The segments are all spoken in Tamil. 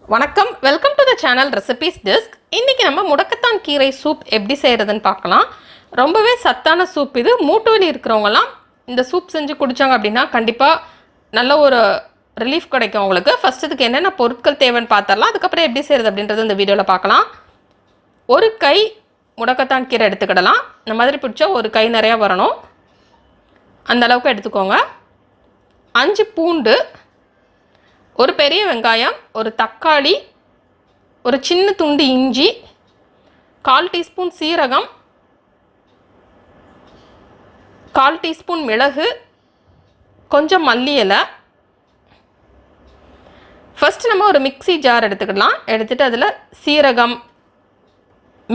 வணக்கம், welcome to the channel recipes desk. இன்றைக்கி நம்ம முடக்கத்தான் கீரை சூப் எப்படி செய்கிறதுன்னு பார்க்கலாம். ரொம்பவே சத்தான சூப் இது. மூட்டு வலி இருக்கிறவங்கலாம் இந்த சூப் செஞ்சு குடித்தாங்க அப்படின்னா கண்டிப்பாக நல்ல ஒரு ரிலீஃப் கிடைக்கும் உங்களுக்கு. ஃபஸ்ட் இதுக்கு என்னென்ன பொருட்கள் தேவைன்னு பார்த்துடலாம். அதுக்கப்புறம் எப்படி செய்கிறது அப்படின்றது இந்த வீடியோவில் பார்க்கலாம். ஒரு கை முடக்கத்தான் கீரை எடுத்துக்கிடலாம். இந்த மாதிரி பிடிச்சா ஒரு கை நிறையா வரணும், அந்த அளவுக்கு எடுத்துக்கோங்க. 5 பூண்டு, ஒரு பெரிய வெங்காயம், ஒரு தக்காளி, ஒரு சின்ன துண்டு இஞ்சி, 1/4 டீஸ்பூன் சீரகம், 1/4 டீஸ்பூன் மிளகு, கொஞ்சம் மல்லி இலை. ஃபஸ்ட்டு நம்ம ஒரு மிக்ஸி ஜார் எடுத்துக்கிடலாம். எடுத்துகிட்டு அதில் சீரகம்,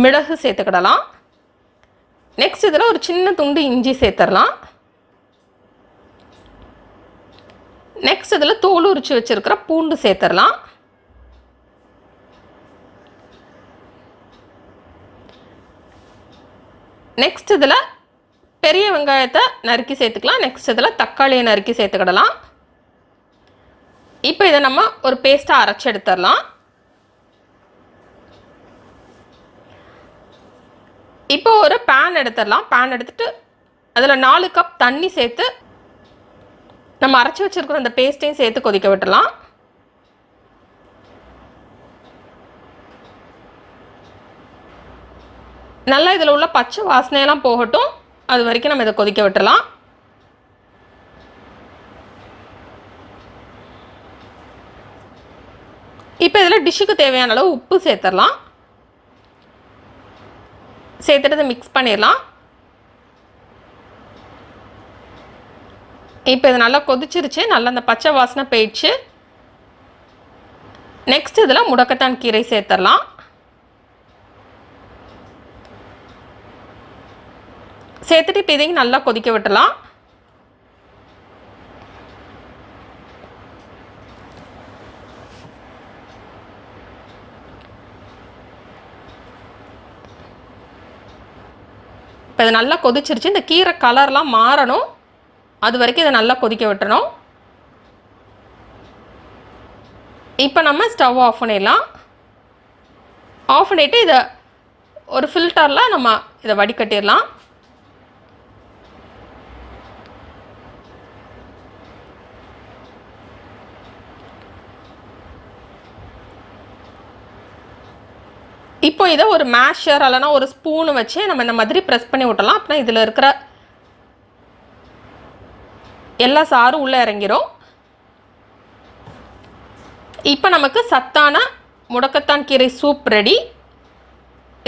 மிளகு சேர்த்துக்கிடலாம். நெக்ஸ்ட் இதில் ஒரு சின்ன துண்டு இஞ்சி சேர்த்துடலாம். நெக்ஸ்ட் இதில் தோல் உரித்து வச்சுருக்கிற பூண்டு சேர்த்துடலாம். நெக்ஸ்ட் இதில் பெரிய வெங்காயத்தை நறுக்கி சேர்த்துக்கலாம். நெக்ஸ்ட் இதில் தக்காளியை நறுக்கி சேர்த்துக்கிடலாம். இப்போ இதை நம்ம ஒரு பேஸ்ட்டாக அரைச்சி எடுத்துடலாம். இப்போ ஒரு பேன் எடுத்துடலாம். பேன் எடுத்துகிட்டு அதில் 4 கப் தண்ணி சேர்த்து நம்ம அரைச்சி வச்சுருக்கிற அந்த பேஸ்ட்டையும் சேர்த்து கொதிக்க விட்டுடலாம். நல்லா இதில் உள்ள பச்சை வாசனையெல்லாம் போகட்டும், அது வரைக்கும் நம்ம இதை கொதிக்க விட்டுடலாம். இப்போ இதில் டிஷ்ஷுக்கு தேவையான அளவு உப்பு சேர்த்துடலாம். சேர்த்துட்டு இதை மிக்ஸ் பண்ணிடலாம். இப்போ இது நல்லா கொதிச்சிருச்சு, நல்லா அந்த பச்சை வாசனை போயிடுச்சு. நெக்ஸ்ட் இதில் முடக்கத்தான் கீரை சேர்த்துடலாம். சேர்த்துட்டு இப்போ இதையும் நல்லா கொதிக்க விட்டுலாம். இப்போ இது நல்லா கொதிச்சிருச்சு. இந்த கீரை கலர்லாம் மாறணும், அது வரைக்கும் இதை நல்லா கொதிக்க விட்டுறணும். இப்போ நம்ம ஸ்டவ் ஆஃப் பண்ணிடலாம். ஆஃப் பண்ணிவிட்டு இதை ஒரு ஃபில்டரில் நம்ம இதை வடிகட்டிடலாம். இப்போ இதை ஒரு மேஷர் இல்லைனா ஒரு ஸ்பூனு வச்சு நம்ம இந்த மாதிரி ப்ரெஸ் பண்ணி விட்டலாம். அப்படின்னா இதில் இருக்கிற எல்லா சாரும் உள்ளே இறங்கிடும். இப்போ நமக்கு சத்தான முடக்கத்தான் கீரை சூப் ரெடி.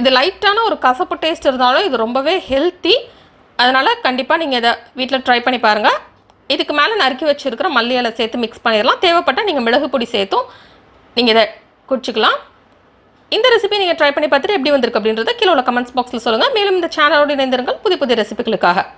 இது லைட்டான ஒரு கசப்பு டேஸ்ட் இருந்தாலும் இது ரொம்பவே ஹெல்த்தி. அதனால் கண்டிப்பாக நீங்கள் இதை வீட்டில் ட்ரை பண்ணி பாருங்கள். இதுக்கு மேலே நறுக்கி வச்சுருக்கிற மல்லி இலை சேர்த்து மிக்ஸ் பண்ணிடலாம். தேவைப்பட்டால் நீங்கள் மிளகு பொடி சேர்த்தும் நீங்கள் இதை குடிச்சிக்கலாம். இந்த ரெசிபி நீங்கள் ட்ரை பண்ணி பார்த்துட்டு எப்படி வந்திருக்கு அப்படின்றத கீழே உள்ள கமெண்ட்ஸ் பாக்ஸில் சொல்லுங்கள். மேலும் இந்த சேனலோடு இணைந்திருங்கள் புதிய புதிய ரெசிபிகளுக்காக.